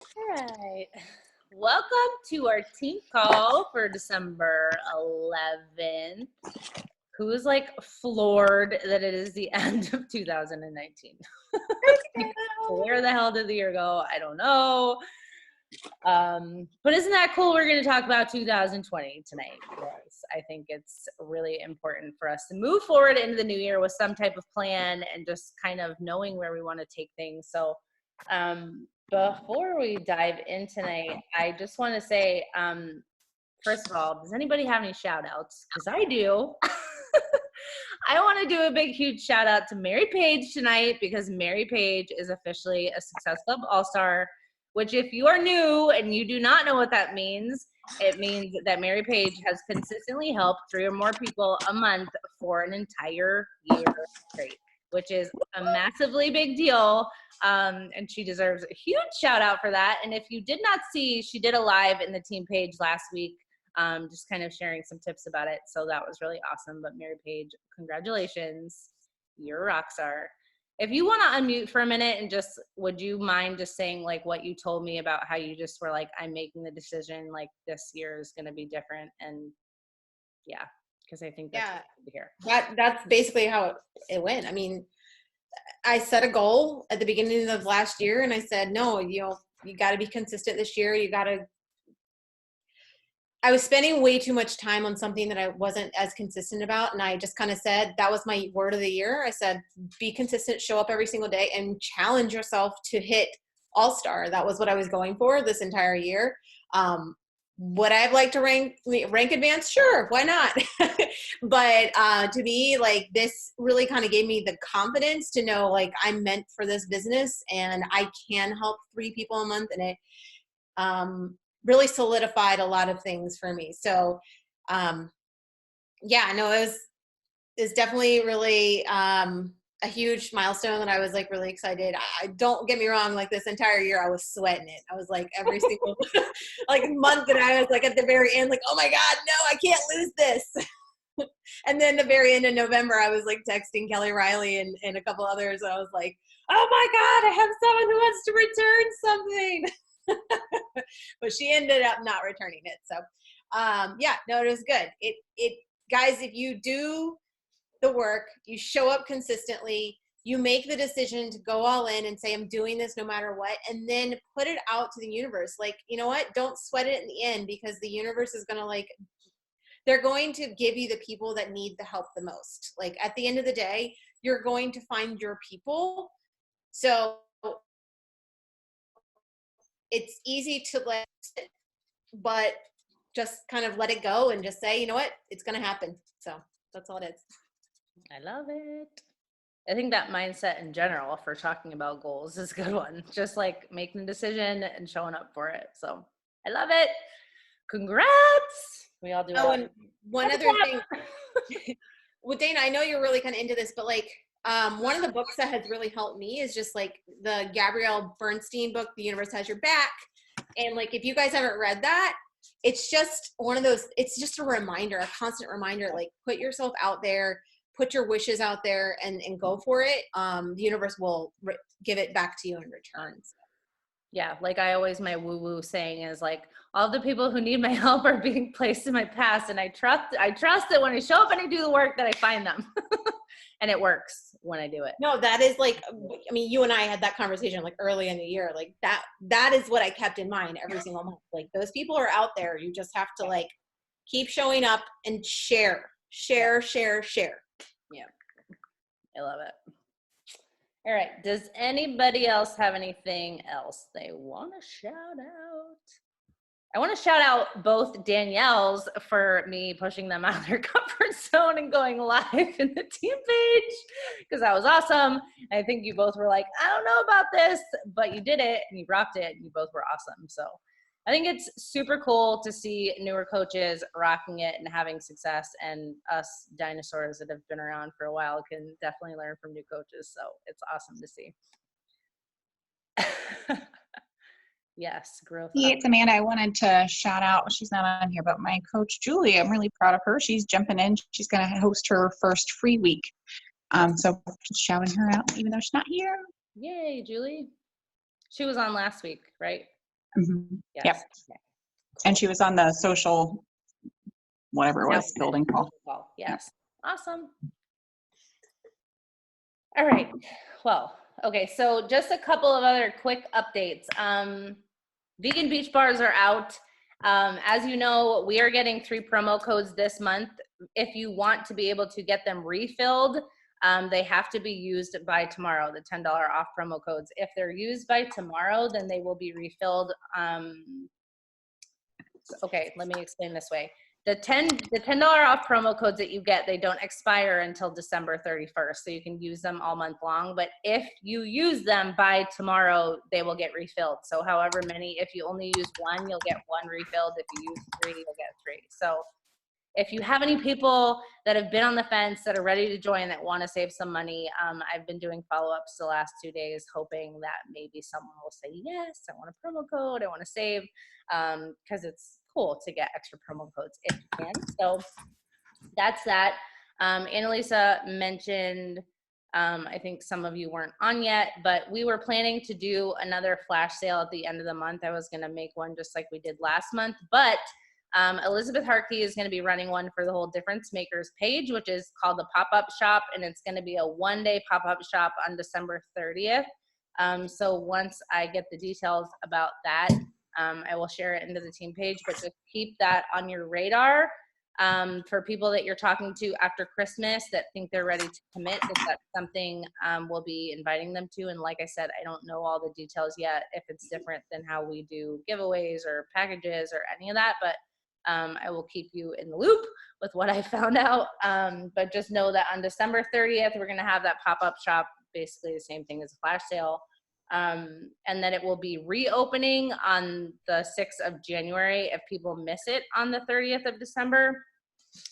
All right. Welcome to our team call for December 11th. Who's like floored that it is the end of 2019? Like, where the hell did the year go? I don't know. But isn't that cool? We're going to talk about 2020 tonight because I think it's really important for us to move forward into the new year with some type of plan and just kind of knowing where we want to take things. So, before we dive in tonight, I just want to say, first of all, does anybody have any shout outs? Because I do. I want to do a big, huge shout out to Mary Page tonight because Mary Page is officially a Success Club All-Star, which if you are new and you do not know what that means, it means that Mary Page has consistently helped 3 or more people a month for an entire year straight, which is a massively big deal. And she deserves a huge shout out for that. And if you did not see, she did a live in the team page last week, just kind of sharing some tips about it. So that was really awesome. But Mary Page, congratulations. You're a rock star. If you want to unmute for a minute and just, would you mind just saying like what you told me about how you just were like, I'm making the decision, like this year is going to be different. And yeah, because I think that's good to hear. That's basically how it went. I mean, I set a goal at the beginning of last year and I said, no, you got to be consistent this year. I was spending way too much time on something that I wasn't as consistent about. And I just kind of said, that was my word of the year. I said, be consistent, show up every single day and challenge yourself to hit all-star. That was what I was going for this entire year. Would I have liked to rank advanced? Sure, why not? But to me, like this really kind of gave me the confidence to know like I'm meant for this business and I can help 3 people a month, and it really solidified a lot of things for me. So yeah, no, it was definitely really a huge milestone that I was like really excited. I don't get me wrong, like this entire year I was sweating it. I was like every single like month that I was like at the very end, like, oh my God, no, I can't lose this. And then the very end of November, I was like texting Kelly Riley and a couple others. I was like, oh my God, I have someone who wants to return something. But she ended up not returning it. So yeah, no, it was good. It guys, if you do the work, you show up consistently, you make the decision to go all in and say, I'm doing this no matter what, and then put it out to the universe. Like, you know what? Don't sweat it in the end because the universe is going to like, they're going to give you the people that need the help the most. Like at the end of the day, you're going to find your people. So it's easy to let it, but just kind of let it go and just say, you know what? It's going to happen. So that's all it is. I love it. I think that mindset in general for talking about goals is a good one. Just like making a decision and showing up for it. So I love it. Congrats. We all do Oh, it. and one other thing. Well, Dana, I know you're really kind of into this, but like one of the books that has really helped me is just like the Gabrielle Bernstein book, The Universe Has Your Back. And like, if you guys haven't read that, it's just one of those, it's just a reminder, a constant reminder, like put yourself out there, put your wishes out there and go for it. The universe will give it back to you in return. So. Yeah, like I always, my woo-woo saying is like, all the people who need my help are being placed in my past, and I trust that when I show up and I do the work that I find them. And it works when I do it. No, that is like, I mean, you and I had that conversation like early in the year, like that is what I kept in mind every single month. Like those people are out there. You just have to like keep showing up and share. Yeah. I love it. All right. Does anybody else have anything else they want to shout out? I want to shout out both Danielle's for me pushing them out of their comfort zone and going live in the team page because that was awesome. I think you both were like, I don't know about this, but you did it and you rocked it and you both were awesome. So I think it's super cool to see newer coaches rocking it and having success, and us dinosaurs that have been around for a while can definitely learn from new coaches. So it's awesome to see. Yes, growth. Hey, it's Amanda. I wanted to shout out, she's not on here, but my coach, Julie, I'm really proud of her. She's jumping in. She's going to host her first free week. So just shouting her out, even though she's not here. Yay, Julie. She was on last week, right? Mhm. Yes. Yep. Okay. And she was on the social, whatever it was, building call. Yes. Awesome. All right. Well, okay. So just a couple of other quick updates. Vegan beach bars are out. As you know, we are getting 3 promo codes this month. If you want to be able to get them refilled, they have to be used by tomorrow, the $10 off promo codes. If they're used by tomorrow, then they will be refilled. Okay, let me explain this way. The $10 off promo codes that you get, they don't expire until December 31st, so you can use them all month long. But if you use them by tomorrow, they will get refilled. So however many, if you only use one, you'll get one refilled. If you use 3, you'll get 3. So if you have any people that have been on the fence that are ready to join that want to save some money, I've been doing follow-ups the last 2 days, hoping that maybe someone will say, yes, I want a promo code, I want to save, because it's cool to get extra promo codes if you can. So that's that. Annalisa mentioned, I think some of you weren't on yet, but we were planning to do another flash sale at the end of the month. I was going to make one just like we did last month, but Elizabeth Harkey is going to be running one for the whole Difference Makers page, which is called the Pop-Up Shop, and it's going to be a 1-day pop-up shop on December 30th. So once I get the details about that, I will share it into the team page, but just keep that on your radar for people that you're talking to after Christmas that think they're ready to commit, that's something we'll be inviting them to. And like I said, I don't know all the details yet, if it's different than how we do giveaways or packages or any of that, but I will keep you in the loop with what I found out. But just know that on December 30th, we're going to have that pop-up shop, basically the same thing as a flash sale. And then it will be reopening on the 6th of January if people miss it on the 30th of December.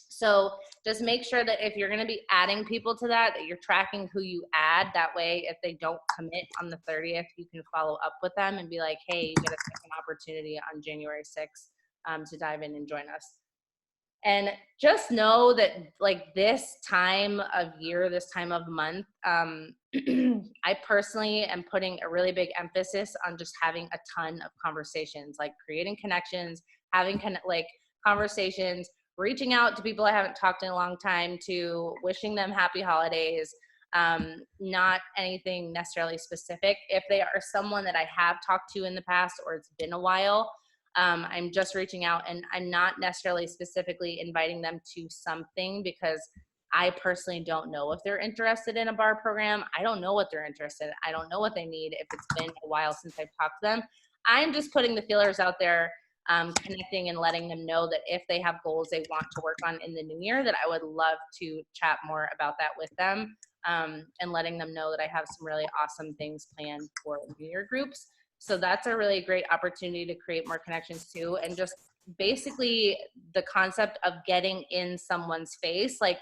So just make sure that if you're going to be adding people to that you're tracking who you add. That way, if they don't commit on the 30th, you can follow up with them and be like, hey, you get a second opportunity on January 6th to dive in and join us. And just know that like this time of year, this time of month, I personally am putting a really big emphasis on just having a ton of conversations, like creating connections, having conversations, reaching out to people I haven't talked in a long time to, wishing them happy holidays, not anything necessarily specific. If they are someone that I have talked to in the past or it's been a while, I'm just reaching out, and I'm not necessarily specifically inviting them to something because I personally don't know if they're interested in a bar program. I don't know what they're interested in. I don't know what they need if it's been a while since I've talked to them. I'm just putting the feelers out there, connecting and letting them know that if they have goals they want to work on in the new year, that I would love to chat more about that with them, and letting them know that I have some really awesome things planned for New Year groups. So that's a really great opportunity to create more connections too. And just basically the concept of getting in someone's face, like,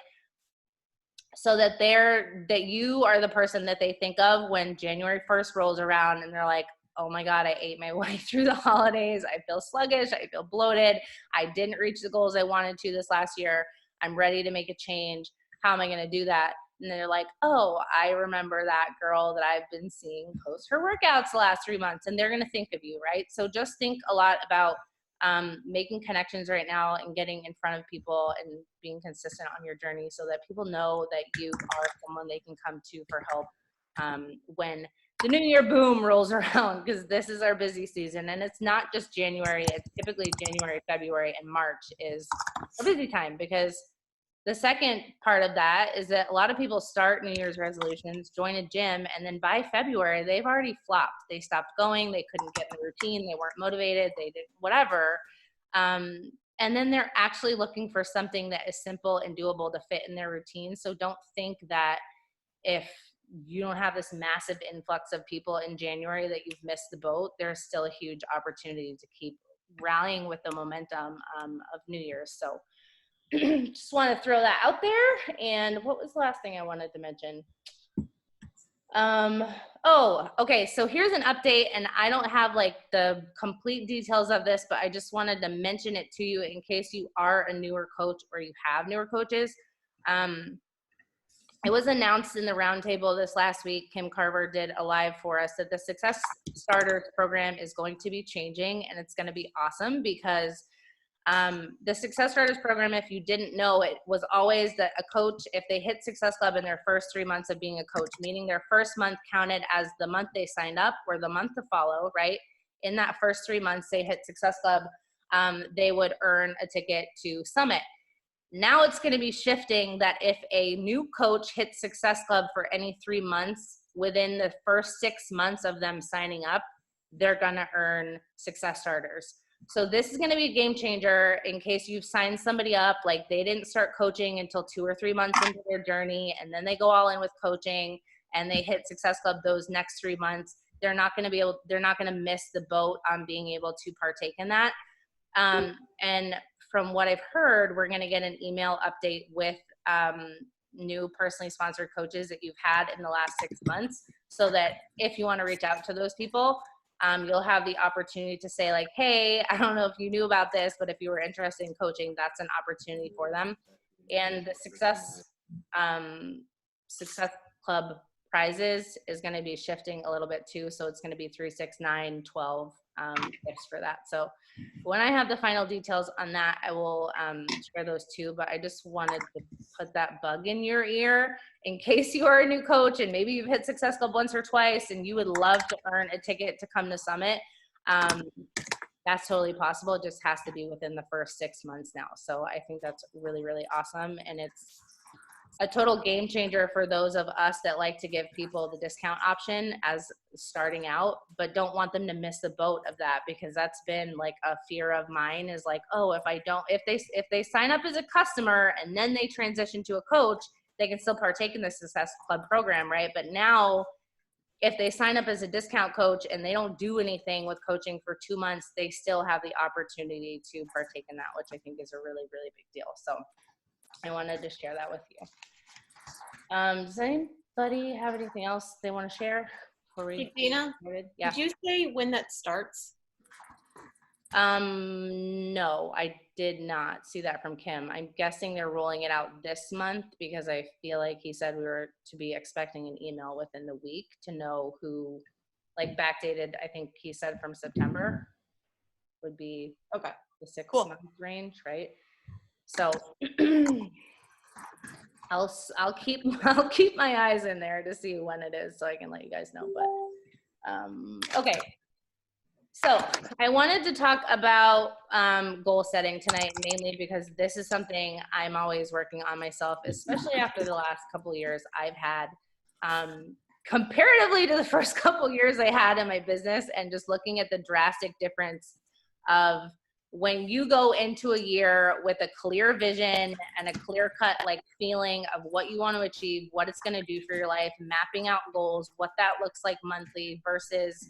so that you are the person that they think of when January 1st rolls around and they're like, oh my God, I ate my way through the holidays. I feel sluggish. I feel bloated. I didn't reach the goals I wanted to this last year. I'm ready to make a change. How am I going to do that? And they're like, oh, I remember that girl that I've been seeing post her workouts the last 3 months, and they're going to think of you, right? So just think a lot about making connections right now and getting in front of people and being consistent on your journey so that people know that you are someone they can come to for help when the new year boom rolls around, because this is our busy season. And it's not just January, it's typically January, February, and March is a busy time, because the second part of that is that a lot of people start New Year's resolutions, join a gym, and then by February, they've already flopped. They stopped going, they couldn't get in the routine, they weren't motivated, they did whatever. And then they're actually looking for something that is simple and doable to fit in their routine. So don't think that if you don't have this massive influx of people in January that you've missed the boat. There's still a huge opportunity to keep rallying with the momentum of New Year's. So just want to throw that out there. And what was the last thing I wanted to mention? Oh, okay. So here's an update, and I don't have like the complete details of this, but I just wanted to mention it to you in case you are a newer coach or you have newer coaches. it was announced in the roundtable this last week. Kim Carver did a live for us that the Success Starters program is going to be changing, and it's going to be awesome because the Success Starters program, if you didn't know, it was always that a coach, if they hit Success Club in their first 3 months of being a coach, meaning their first month counted as the month they signed up or the month to follow, right? In that first 3 months they hit Success Club, they would earn a ticket to Summit. Now it's going to be shifting that if a new coach hits Success Club for any 3 months within the first 6 months of them signing up, they're going to earn Success Starters. So this is going to be a game changer in case you've signed somebody up, like they didn't start coaching until 2 or 3 months into their journey, and then they go all in with coaching and they hit Success Club those next 3 months. They're not going to miss the boat on being able to partake in that. And from what I've heard, we're going to get an email update with new personally sponsored coaches that you've had in the last 6 months, so that if you want to reach out to those people, you'll have the opportunity to say like, hey, I don't know if you knew about this, but if you were interested in coaching, that's an opportunity for them. And the Success Club prizes is going to be shifting a little bit too. So it's going to be 3, 6, 9, 12 gifts for that. So when I have the final details on that, I will share those too. But I just wanted to put that bug in your ear in case you are a new coach and maybe you've hit Success Club once or twice and you would love to earn a ticket to come to Summit. That's totally possible. It just has to be within the first 6 months now. So I think that's really, really awesome. And it's a total game changer for those of us that like to give people the discount option as starting out, but don't want them to miss the boat of that, because that's been like a fear of mine, is like, oh, if they sign up as a customer and then they transition to a coach, they can still partake in the Success Club program, right? But now if they sign up as a discount coach and they don't do anything with coaching for 2 months, they still have the opportunity to partake in that, which I think is a really, really big deal. So I wanted to share that with you. Does anybody have anything else they want to share before we Dana, yeah. did you say when that starts? No, I did not see that from Kim. I'm guessing they're rolling it out this month, because I feel like he said we were to be expecting an email within the week to know who, like backdated, I think he said from September would be okay, the 6 cool. month range, right? So I'll keep my eyes in there to see when it is, so I can let you guys know. But okay, so I wanted to talk about goal setting tonight, mainly because this is something I'm always working on myself, especially after the last couple of years I've had, comparatively to the first couple of years I had in my business, and just looking at the drastic difference of when you go into a year with a clear vision and a clear cut like feeling of what you want to achieve, what it's going to do for your life, mapping out goals, what that looks like monthly, versus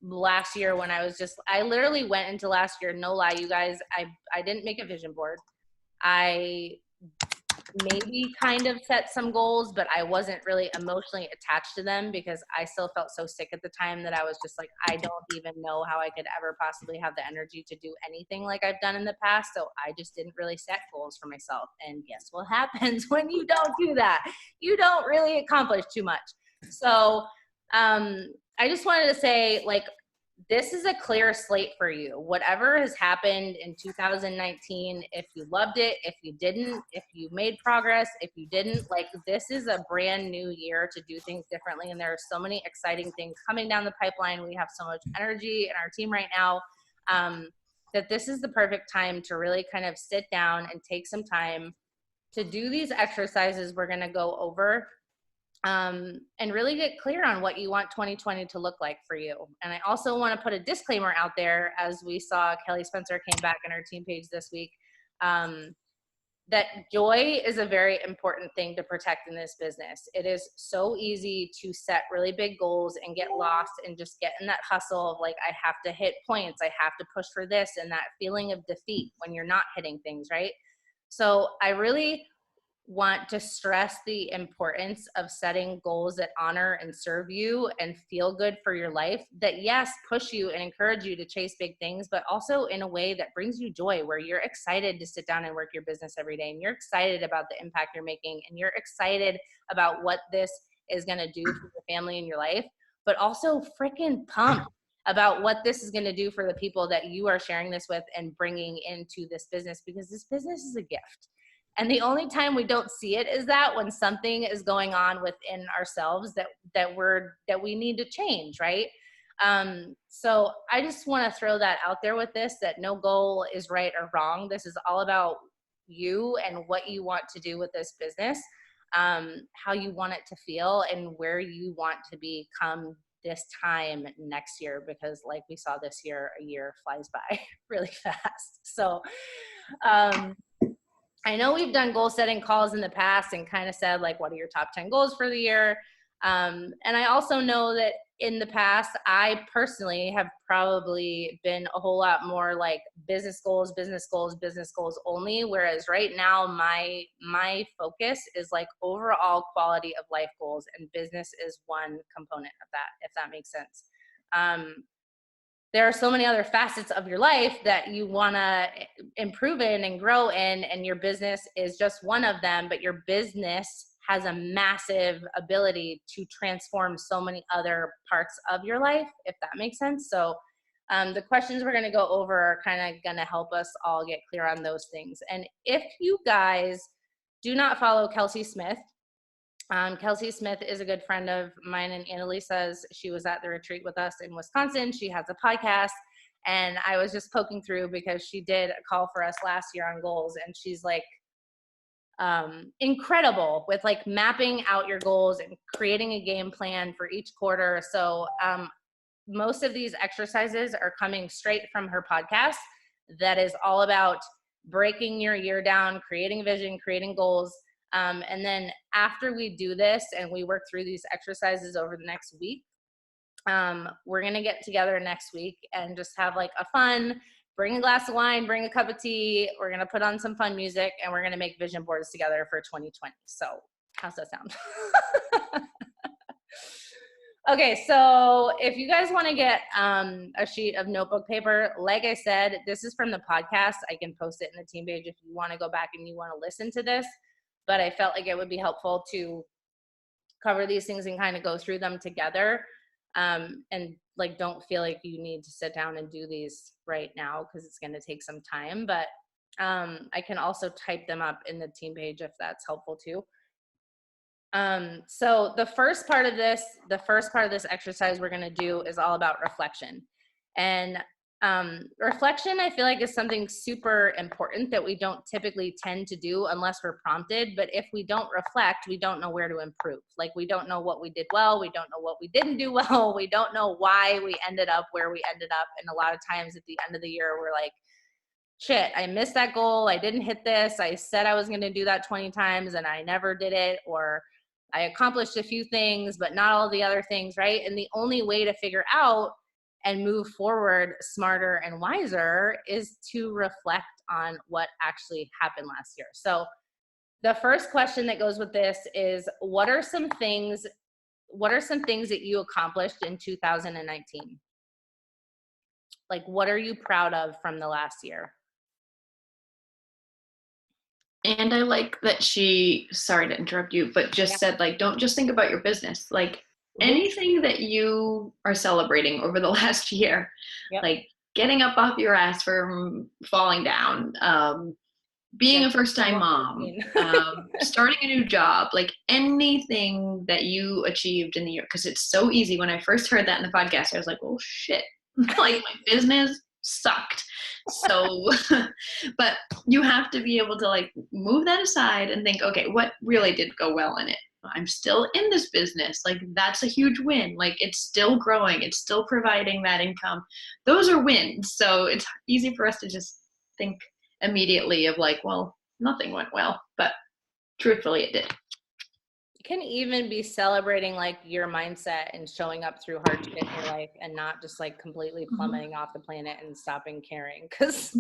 last year when I literally went into last year, no lie, you guys, I didn't make a vision board. I maybe kind of set some goals, but I wasn't really emotionally attached to them because I still felt so sick at the time that I was just like, I don't even know how I could ever possibly have the energy to do anything like I've done in the past. So I just didn't really set goals for myself. And guess what happens when you don't do that? You don't really accomplish too much. So I just wanted to say, like, this is a clear slate for you. Whatever has happened in 2019, if you loved it, if you didn't, if you made progress, if you didn't, like, this is a brand new year to do things differently. And there are so many exciting things coming down the pipeline. We have so much energy in our team right now, that this is the perfect time to really kind of sit down and take some time to do these exercises we're going to go over. And really get clear on what you want 2020 to look like for you. And I also want to put a disclaimer out there, as we saw Kelly Spencer came back on our team page this week, that joy is a very important thing to protect in this business. It is so easy to set really big goals and get lost and just get in that hustle of like, I have to hit points, I have to push for this, and that feeling of defeat when you're not hitting things, right? So I really want to stress the importance of setting goals that honor and serve you and feel good for your life, that yes, push you and encourage you to chase big things, but also in a way that brings you joy, where you're excited to sit down and work your business every day, and you're excited about the impact you're making, and you're excited about what this is going to do for your family and your life, but also freaking pumped about what this is going to do for the people that you are sharing this with and bringing into this business, because this business is a gift. And the only time we don't see it is that when something is going on within ourselves that we need to change, right? So I just want to throw that out there with this, that no goal is right or wrong. This is all about you and what you want to do with this business, how you want it to feel, and where you want to be come this time next year, because like we saw this year, a year flies by really fast. So, I know we've done goal setting calls in the past and kind of said like, what are your top 10 goals for the year? And I also know that in the past, I personally have probably been a whole lot more like business goals only. Whereas right now, my focus is like overall quality of life goals, and business is one component of that, if that makes sense. There are so many other facets of your life that you want to improve in and grow in, and your business is just one of them, but your business has a massive ability to transform so many other parts of your life, if that makes sense. So the questions we're going to go over are kind of going to help us all get clear on those things. And if you guys do not follow Kelsey Smith, Kelsey Smith is a good friend of mine and Annalisa's. She was at the retreat with us in Wisconsin. She has a podcast, and I was just poking through because she did a call for us last year on goals, and she's like incredible with like mapping out your goals and creating a game plan for each quarter. So most of these exercises are coming straight from her podcast that is all about breaking your year down, creating vision, creating goals. And then after we do this and we work through these exercises over the next week, we're going to get together next week and just have like a fun, bring a glass of wine, bring a cup of tea. We're going to put on some fun music, and we're going to make vision boards together for 2020. So how's that sound? Okay, so if you guys want to get a sheet of notebook paper, like I said, this is from the podcast. I can post it in the team page if you want to go back and you want to listen to this. But I felt like it would be helpful to cover these things and kind of go through them together. And like, don't feel like you need to sit down and do these right now because it's going to take some time. But I can also type them up in the team page if that's helpful too. So the first part of this exercise we're going to do is all about reflection. And reflection, I feel like, is something super important that we don't typically tend to do unless we're prompted. But if we don't reflect, we don't know where to improve. Like, we don't know what we did well. We don't know what we didn't do well. We don't know why we ended up where we ended up. And a lot of times at the end of the year, we're like, shit, I missed that goal. I didn't hit this. I said I was going to do that 20 times and I never did it. Or I accomplished a few things, but not all the other things, right? And the only way to figure out and move forward smarter and wiser is to reflect on what actually happened last year. So the first question that goes with this is, what are some things that you accomplished in 2019? Like, what are you proud of from the last year? And I like that she, sorry to interrupt you, but just said, like, don't just think about your business. Like, anything that you are celebrating over the last year, like getting up off your ass from falling down, being a first-time mom, starting a new job, like anything that you achieved in the year. Because it's so easy. When I first heard that in the podcast, I was like, oh shit, like my business sucked. So, but you have to be able to like move that aside and think, okay, what really did go well in it? I'm still in this business. Like, that's a huge win. Like, it's still growing. It's still providing that income. Those are wins. So it's easy for us to just think immediately of like, well, nothing went well, but truthfully it did. can even be celebrating like your mindset and showing up through hardship in your life and not just like completely plummeting off the planet and stopping caring. Because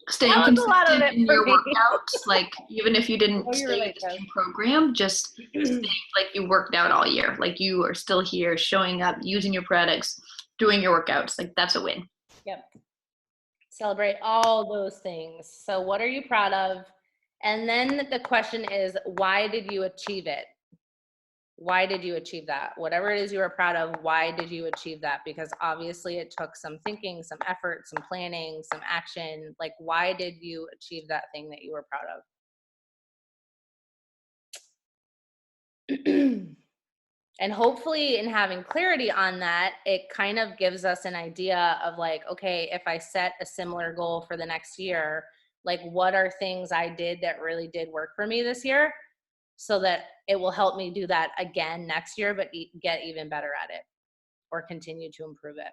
staying that was a lot of consistent it in for your me. workouts, like even if you didn't Oh, you're stay right, with the Kev. same program, just stay, like you worked out all year, like you are still here, showing up, using your products, doing your workouts. Like that's a win. Yep. Celebrate all those things. So what are you proud of? And then the question is, why did you achieve it? Why did you achieve that? Whatever it is you are proud of, why did you achieve that? Because obviously it took some thinking, some effort, some planning, some action. Like, why did you achieve that thing that you were proud of? And hopefully in having clarity on that, it kind of gives us an idea of like, okay, if I set a similar goal for the next year, like what are things I did that really did work for me this year, so that it will help me do that again next year, but get even better at it or continue to improve it.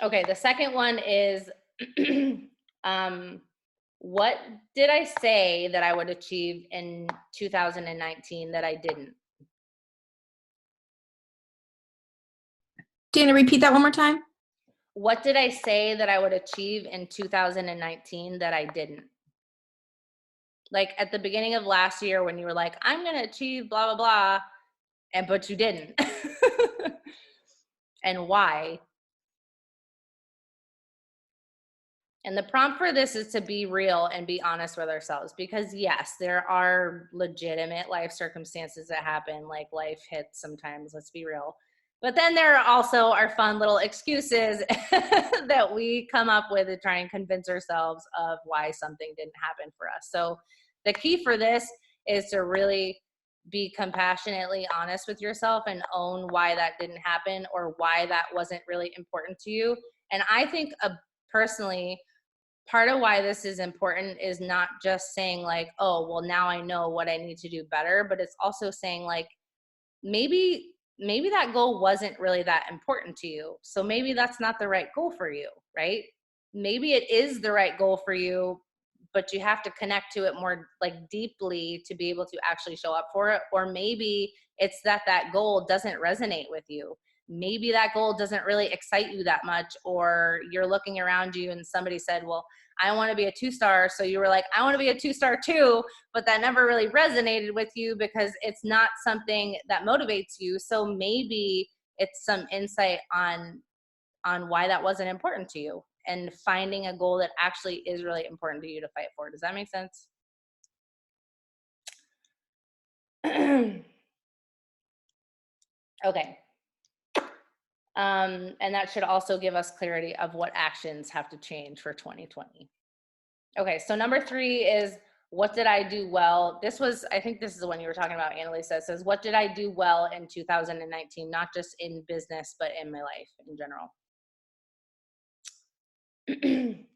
Okay, the second one is, what did I say that I would achieve in 2019 that I didn't? Dana, repeat that one more time. What did I say that I would achieve in 2019 that I didn't? Like at the beginning of last year when you were like, I'm going to achieve blah, blah, blah, but you didn't. And why? And the prompt for this is to be real and be honest with ourselves, because yes, there are legitimate life circumstances that happen, like life hits sometimes, let's be real. But then there are also our fun little excuses that we come up with to try and convince ourselves of why something didn't happen for us. So the key for this is to really be compassionately honest with yourself and own why that didn't happen or why that wasn't really important to you. And I think personally, part of why this is important is not just saying like, oh, well, now I know what I need to do better, but it's also saying like, maybe that goal wasn't really that important to you. So maybe that's not the right goal for you, right? Maybe it is the right goal for you, but you have to connect to it more like deeply to be able to actually show up for it. Or maybe it's that goal doesn't resonate with you. Maybe that goal doesn't really excite you that much, or you're looking around you and somebody said, well, I want to be a 2-star. So you were like, I want to be a 2-star too, but that never really resonated with you because it's not something that motivates you. So maybe it's some insight on why that wasn't important to you, and finding a goal that actually is really important to you to fight for. Does that make sense? Okay. And that should also give us clarity of what actions have to change for 2020. Okay, so number 3 is, what did I do well? I think this is the one you were talking about, Annalisa. It says, what did I do well in 2019? Not just in business, but in my life in general.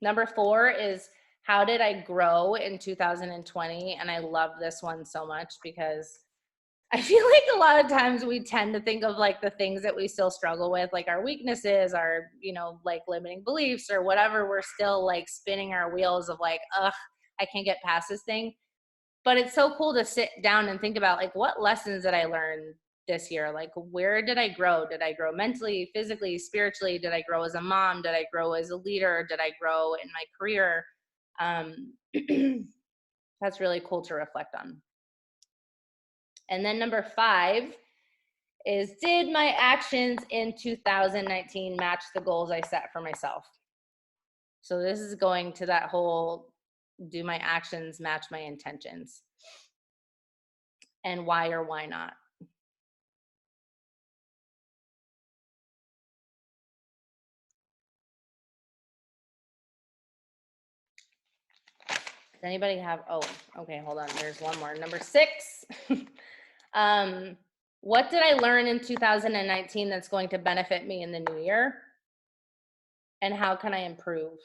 Number 4 is, how did I grow in 2020? And I love this one so much because I feel like a lot of times we tend to think of like the things that we still struggle with, like our weaknesses, our, like limiting beliefs or whatever. We're still like spinning our wheels of like, ugh, I can't get past this thing. But it's so cool to sit down and think about like, what lessons did I learn this year? Like, where did I grow? Did I grow mentally, physically, spiritually? Did I grow as a mom? Did I grow as a leader? Did I grow in my career? That's really cool to reflect on. And then number 5 is, did my actions in 2019 match the goals I set for myself? So this is going to that whole, do my actions match my intentions? And why or why not? Does anybody have, oh, okay, hold on. There's one more. Number 6. What did I learn in 2019 that's going to benefit me in the new year? And how can I improve?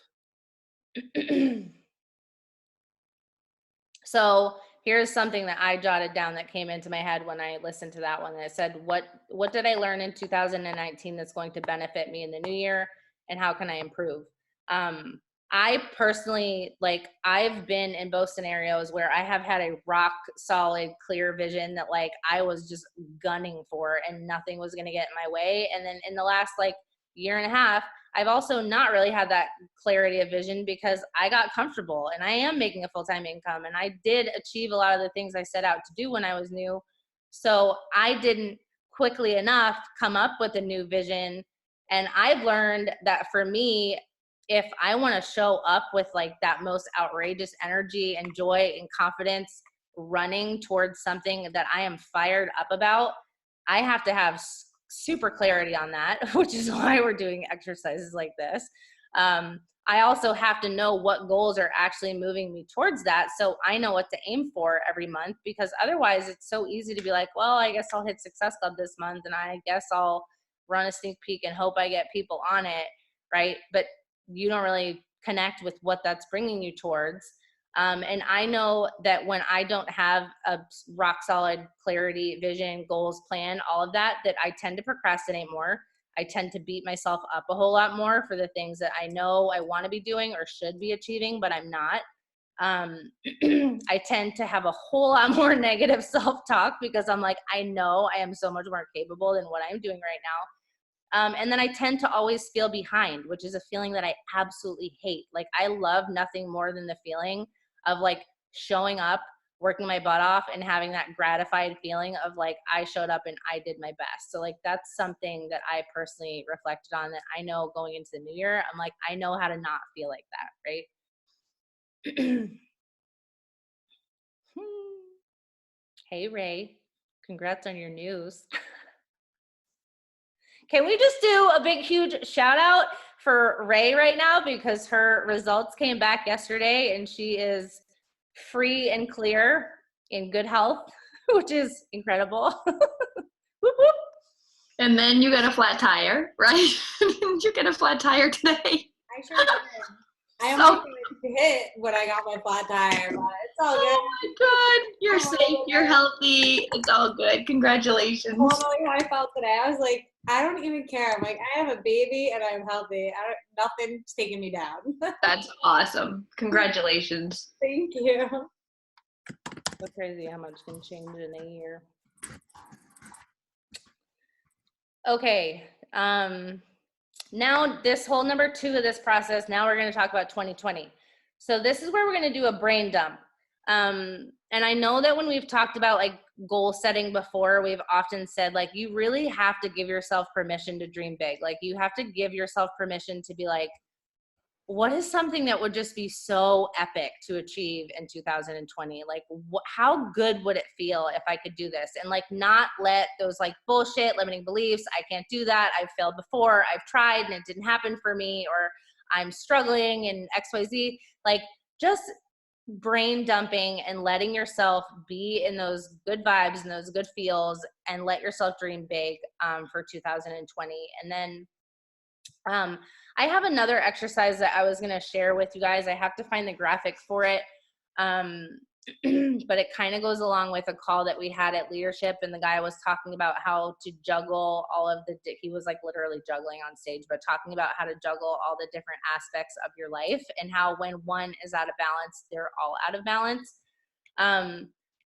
So here's something that I jotted down that came into my head when I listened to that one. That said, what did I learn in 2019 that's going to benefit me in the new year? And how can I improve? I personally, like, I've been in both scenarios where I have had a rock solid, clear vision that like I was just gunning for and nothing was going to get in my way. And then in the last like year and a half, I've also not really had that clarity of vision because I got comfortable and I am making a full-time income and I did achieve a lot of the things I set out to do when I was new. So I didn't quickly enough come up with a new vision. And I've learned that for me, if I want to show up with like that most outrageous energy and joy and confidence running towards something that I am fired up about, I have to have super clarity on that, which is why we're doing exercises like this. I also have to know what goals are actually moving me towards that, so I know what to aim for every month, because otherwise it's so easy to be like, well, I guess I'll hit Success Club this month and I guess I'll run a sneak peek and hope I get people on it, right? But you don't really connect with what that's bringing you towards. And I know that when I don't have a rock solid clarity, vision, goals, plan, all of that, that I tend to procrastinate more. I tend to beat myself up a whole lot more for the things that I know I want to be doing or should be achieving, but I'm not. I tend to have a whole lot more negative self-talk because I'm like, I know I am so much more capable than what I'm doing right now. And then I tend to always feel behind, which is a feeling that I absolutely hate. Like I love nothing more than the feeling of like showing up, working my butt off and having that gratified feeling of like, I showed up and I did my best. So like, that's something that I personally reflected on that I know going into the new year, I'm like, I know how to not feel like that. Right. Hey, Ray, congrats on your news. Can we just do a big, huge shout out for Ray right now because her results came back yesterday and she is free and clear in good health, which is incredible. Whoop, whoop. And then you got a flat tire, right? You get a flat tire today. I sure did. I almost hit when I got my flat tire, but it's all good. Oh my God, you're safe, you're healthy, it's all good. Congratulations. I don't know how I felt today. I was like, I don't even care. I'm like, I have a baby and I'm healthy. Nothing's taking me down. That's awesome. Congratulations. Thank you. So crazy how much can change in a year. Okay. Now this whole number 2 of this process, now we're going to talk about 2020. So this is where we're going to do a brain dump. And I know that when we've talked about like goal setting before, we've often said like, you really have to give yourself permission to dream big. Like you have to give yourself permission to be like, what is something that would just be so epic to achieve in 2020? Like how good would it feel if I could do this? And like not let those like bullshit limiting beliefs, I can't do that, I've failed before, I've tried and it didn't happen for me, or I'm struggling in XYZ, like just brain dumping and letting yourself be in those good vibes and those good feels and let yourself dream big for 2020. And then I have another exercise that I was going to share with you guys. I have to find the graphic for it. But it kind of goes along with a call that we had at leadership, and the guy was talking about how to juggle all of he was like literally juggling on stage, but talking about how to juggle all the different aspects of your life and how when one is out of balance, they're all out of balance.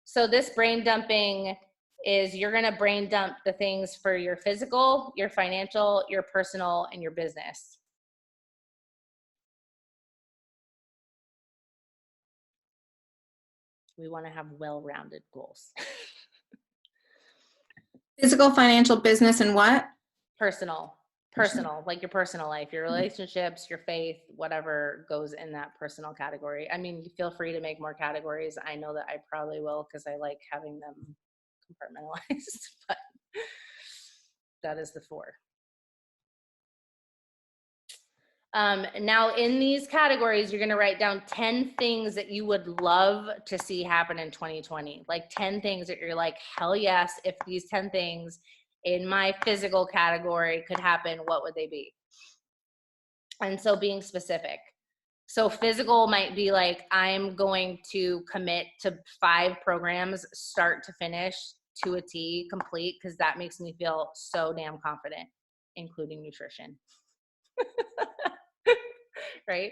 So this brain dumping is you're going to brain dump the things for your physical, your financial, your personal, and your business. We want to have well-rounded goals. Physical, financial, business, and what? Personal, like your personal life, your relationships, your faith, whatever goes in that personal category. I mean, feel free to make more categories. I know that I probably will because I like having them compartmentalized, but that is the 4. Now in these categories, you're going to write down 10 things that you would love to see happen in 2020. Like 10 things that you're like, hell yes, if these 10 things in my physical category could happen, what would they be? And so being specific. So physical might be like, I'm going to commit to 5 programs, start to finish, to a T, complete, because that makes me feel so damn confident, including nutrition. Right?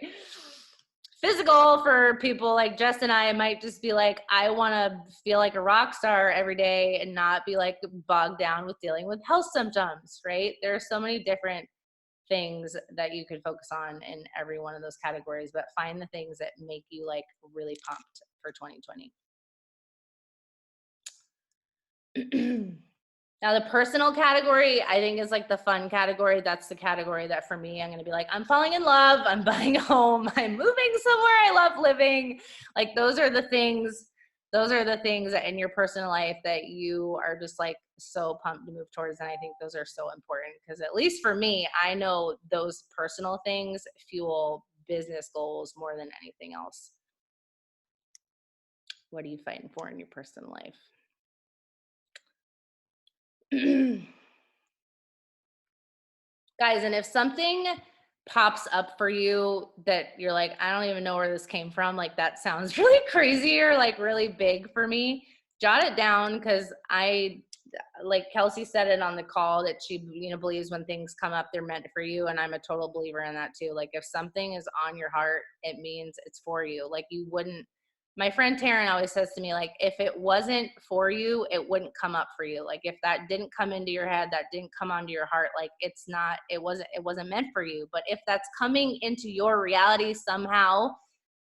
Physical for people like Jess and I, it might just be like, I want to feel like a rock star every day and not be like bogged down with dealing with health symptoms, right? There are so many different things that you could focus on in every one of those categories, but find the things that make you like really pumped for 2020. Now the personal category, I think, is like the fun category. That's the category that for me, I'm going to be like, I'm falling in love, I'm buying a home, I'm moving somewhere I love living. Like those are the things that in your personal life that you are just like so pumped to move towards. And I think those are so important because at least for me, I know those personal things fuel business goals more than anything else. What are you fighting for in your personal life? Guys, and if something pops up for you that you're like, I don't even know where this came from, like that sounds really crazy or like really big for me, jot it down, because like Kelsey said it on the call that she, believes when things come up, they're meant for you. And I'm a total believer in that too. Like if something is on your heart, it means it's for you. Like my friend Taryn always says to me, like, if it wasn't for you, it wouldn't come up for you. Like if that didn't come into your head, that didn't come onto your heart, like it wasn't meant for you. But if that's coming into your reality somehow,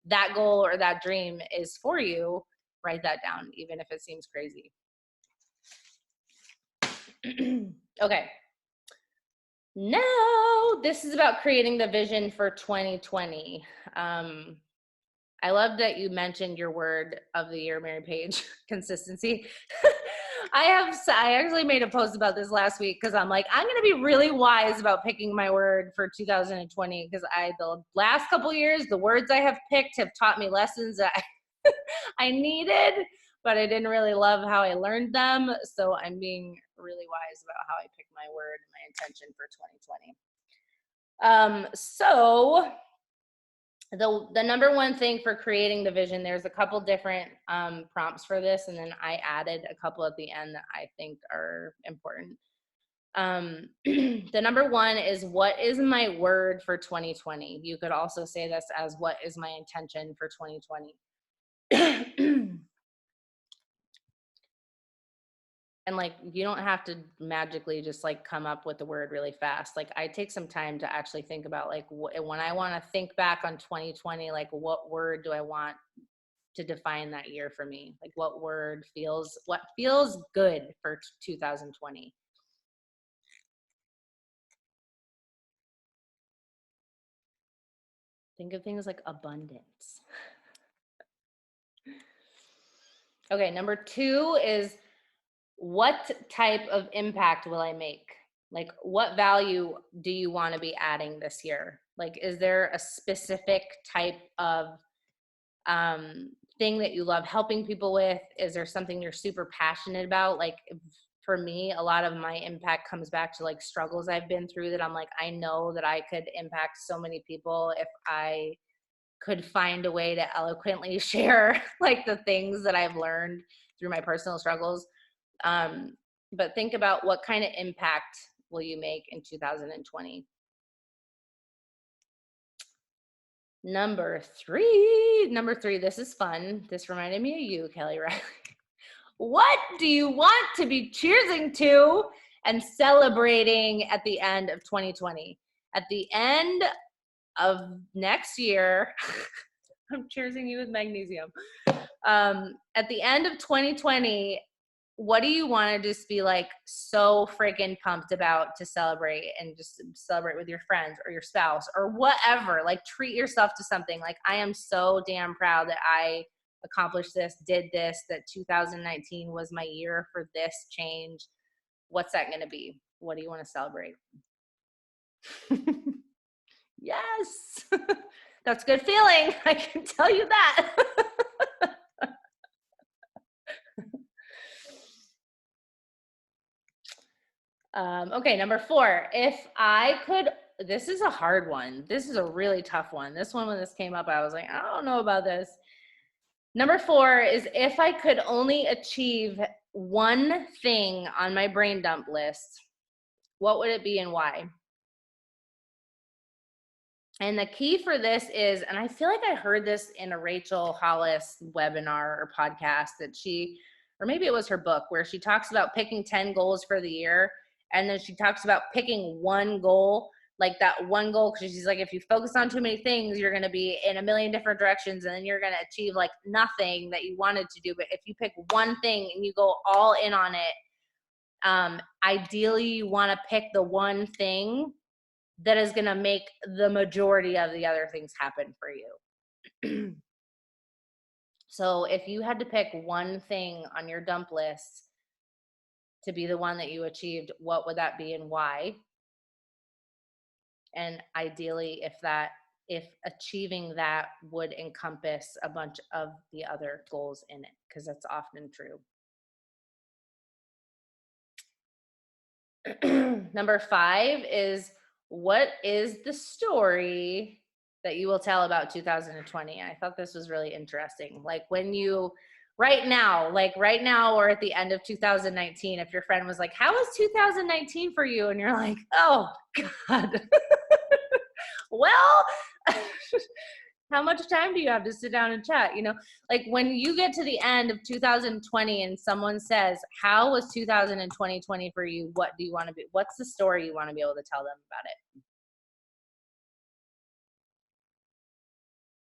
that goal or that dream is for you, write that down, even if it seems crazy. Okay. Now this is about creating the vision for 2020. I love that you mentioned your word of the year, Mary Paige, consistency. I actually made a post about this last week because I'm like, I'm going to be really wise about picking my word for 2020 because the last couple years, the words I have picked have taught me lessons that I needed, but I didn't really love how I learned them. So I'm being really wise about how I pick my word and my intention for 2020. So the number one thing for creating the vision, there's a couple different prompts for this, and then I added a couple at the end that I think are important. The number one is, what is my word for 2020? You could also say this as, what is my intention for 2020? And like, you don't have to magically just like come up with the word really fast. Like I take some time to actually think about like when I want to think back on 2020, like what word do I want to define that year for me? Like what feels good for 2020? Think of things like abundance. Okay, number two is, what type of impact will I make? Like what value do you want to be adding this year? Like, is there a specific type of thing that you love helping people with? Is there something you're super passionate about? Like for me, a lot of my impact comes back to like struggles I've been through that I'm like, I know that I could impact so many people if I could find a way to eloquently share like the things that I've learned through my personal struggles. But think about, what kind of impact will you make in 2020? Number three, this is fun. This reminded me of you, Kelly Riley. What do you want to be cheersing to and celebrating at the end of 2020? At the end of next year, I'm cheersing you with magnesium. At the end of 2020, what do you want to just be like so freaking pumped about to celebrate, and just celebrate with your friends or your spouse or whatever? Like treat yourself to something. Like I am so damn proud that I accomplished this, did this, that 2019 was my year for this change. What's that going to be? What do you want to celebrate? Yes. That's a good feeling. I can tell you that. Okay, number four, this is a hard one. This is a really tough one. This one, when this came up, I was like, I don't know about this. Number four is, if I could only achieve one thing on my brain dump list, what would it be and why? And the key for this is, and I feel like I heard this in a Rachel Hollis webinar or podcast that she, or maybe it was her book, where she talks about picking 10 goals for the year. And then she talks about picking one goal, like that one goal, because she's like, if you focus on too many things, you're going to be in a million different directions and then you're going to achieve like nothing that you wanted to do. But if you pick one thing and you go all in on it, ideally you want to pick the one thing that is going to make the majority of the other things happen for you. So if you had to pick one thing on your dump list to be the one that you achieved, what would that be and why? And ideally, if achieving that would encompass a bunch of the other goals in it, because that's often true. Number 5 is, what is the story that you will tell about 2020? I thought this was really interesting. Like when you, right now or at the end of 2019, if your friend was like, how was 2019 for you? And you're like, oh God. Well, how much time do you have to sit down and chat? You know, like when you get to the end of 2020 and someone says, how was 2020 for you? What do you want to be? What's the story you want to be able to tell them about it?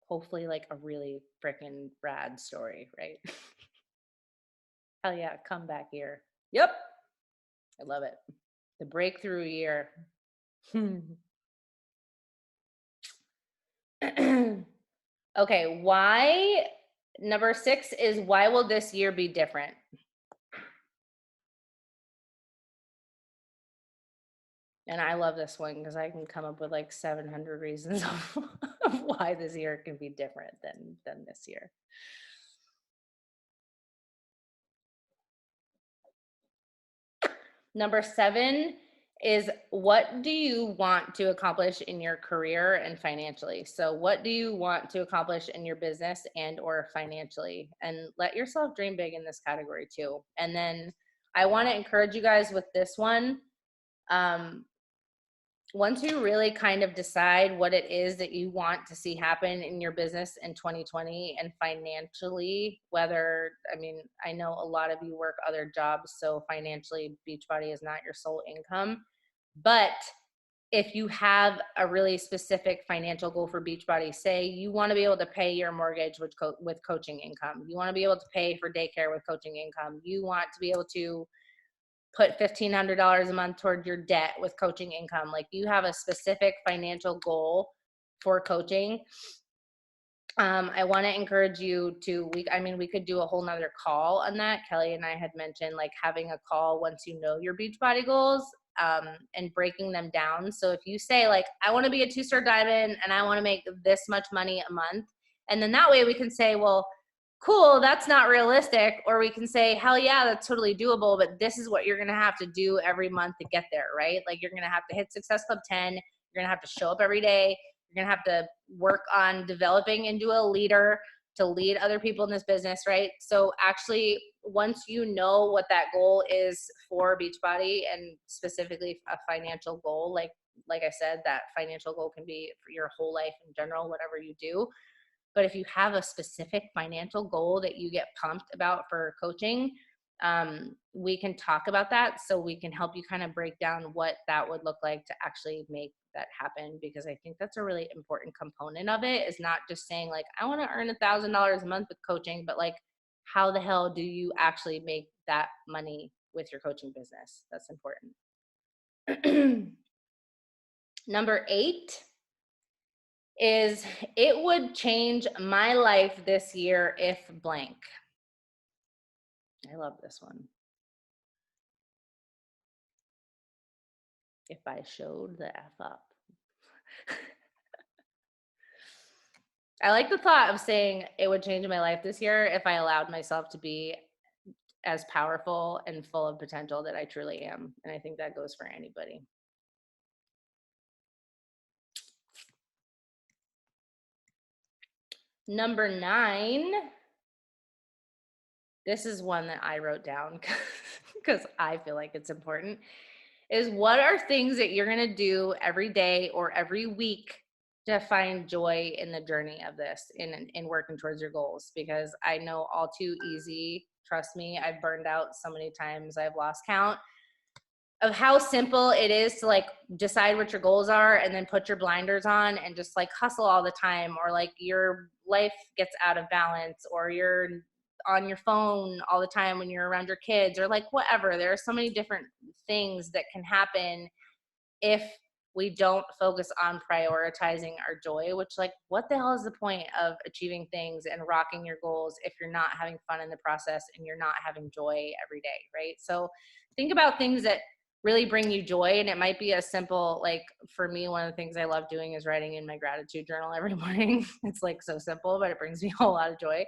Hopefully like a really freaking rad story, right? Hell yeah, comeback year. Yep. I love it. The breakthrough year. Okay, why, number 6 is, why will this year be different? And I love this one because I can come up with like 700 reasons of why this year can be different than this year. Number 7 is, what do you want to accomplish in your career and financially? So what do you want to accomplish in your business and or financially? And let yourself dream big in this category too. And then I want to encourage you guys with this one. Once you really kind of decide what it is that you want to see happen in your business in 2020 and financially, whether, I mean, I know a lot of you work other jobs, so financially Beachbody is not your sole income, but if you have a really specific financial goal for Beachbody, say you want to be able to pay your mortgage with coaching income, you want to be able to pay for daycare with coaching income, you want to be able to put $1,500 a month toward your debt with coaching income. Like you have a specific financial goal for coaching. I want to encourage you to, we could do a whole nother call on that. Kelly and I had mentioned like having a call once you know your Beachbody goals, and breaking them down. So if you say like, I want to be a 2-star diamond and I want to make this much money a month. And then that way we can say, well, cool, that's not realistic. Or we can say, hell yeah, that's totally doable, but this is what you're going to have to do every month to get there, right? Like you're going to have to hit Success Club 10. You're going to have to show up every day. You're going to have to work on developing into a leader to lead other people in this business, right? So actually, once you know what that goal is for Beachbody, and specifically a financial goal, like I said, that financial goal can be for your whole life in general, whatever you do. But if you have a specific financial goal that you get pumped about for coaching, we can talk about that, so we can help you kind of break down what that would look like to actually make that happen. Because I think that's a really important component of it, is not just saying like, I want to earn $1,000 a month with coaching, but like, how the hell do you actually make that money with your coaching business? That's important. Number 8 is, it would change my life this year if blank. I love this one. If I showed the F up. I like the thought of saying it would change my life this year if I allowed myself to be as powerful and full of potential that I truly am. And I think that goes for anybody. Number 9, this is one that I wrote down because I feel like it's important, is what are things that you're going to do every day or every week to find joy in the journey of this, in working towards your goals, because I know all too easy, trust me, I've burned out so many times, I've lost count of how simple it is to like decide what your goals are and then put your blinders on and just like hustle all the time, or like your life gets out of balance, or you're on your phone all the time when you're around your kids, or like whatever. There are so many different things that can happen if we don't focus on prioritizing our joy, which, like, what the hell is the point of achieving things and rocking your goals if you're not having fun in the process and you're not having joy every day, right? So think about things that really bring you joy. And it might be as simple, like for me, one of the things I love doing is writing in my gratitude journal every morning. It's like so simple, but it brings me a whole lot of joy.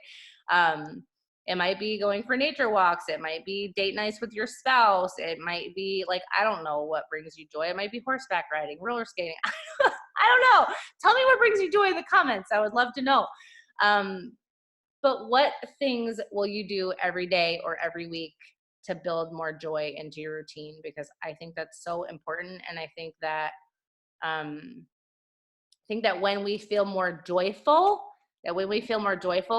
It might be going for nature walks. It might be date nights with your spouse. It might be like, I don't know what brings you joy. It might be horseback riding, roller skating. I don't know. Tell me what brings you joy in the comments. I would love to know. But what things will you do every day or every week to build more joy into your routine? Because I think that's so important. And I think that when we feel more joyful,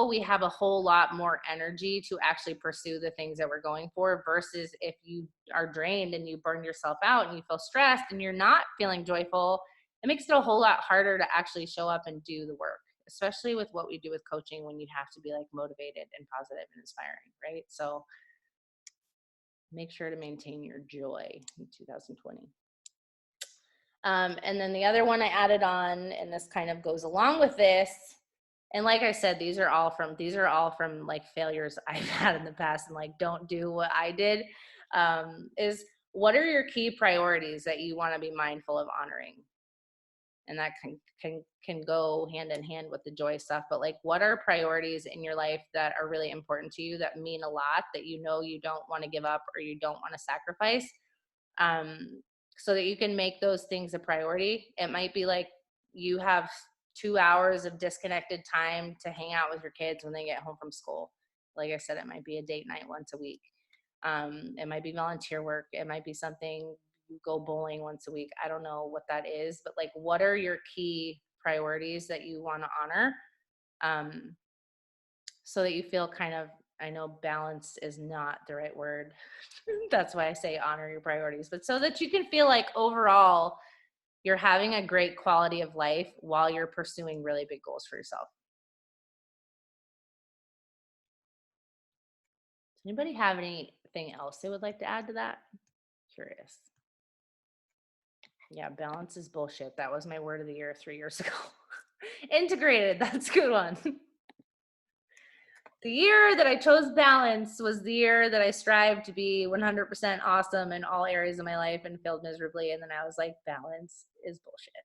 we have a whole lot more energy to actually pursue the things that we're going for, versus if you are drained and you burn yourself out and you feel stressed and you're not feeling joyful, it makes it a whole lot harder to actually show up and do the work, especially with what we do with coaching, when you have to be like motivated and positive and inspiring, right? So make sure to maintain your joy in 2020. And then the other one I added on, and this kind of goes along with this, and like I said, these are all from like failures I've had in the past, and like don't do what I did, is what are your key priorities that you want to be mindful of honoring? And that can go hand in hand with the joy stuff, but like, what are priorities in your life that are really important to you, that mean a lot, that you know you don't want to give up or you don't want to sacrifice, so that you can make those things a priority. It might be like you have 2 hours of disconnected time to hang out with your kids when they get home from school. Like I said, it might be a date night once a week. It might be volunteer work. It might be something, you go bowling once a week. I don't know what that is, but like, what are your key priorities that you want to honor? So that you feel kind of, I know balance is not the right word. That's why I say honor your priorities, but so that you can feel like overall you're having a great quality of life while you're pursuing really big goals for yourself. Does anybody have anything else they would like to add to that? Curious. Yeah, balance is bullshit. That was my word of the year 3 years ago. Integrated, that's a good one. The year that I chose balance was the year that I strived to be 100% awesome in all areas of my life and failed miserably. And then I was like, balance is bullshit.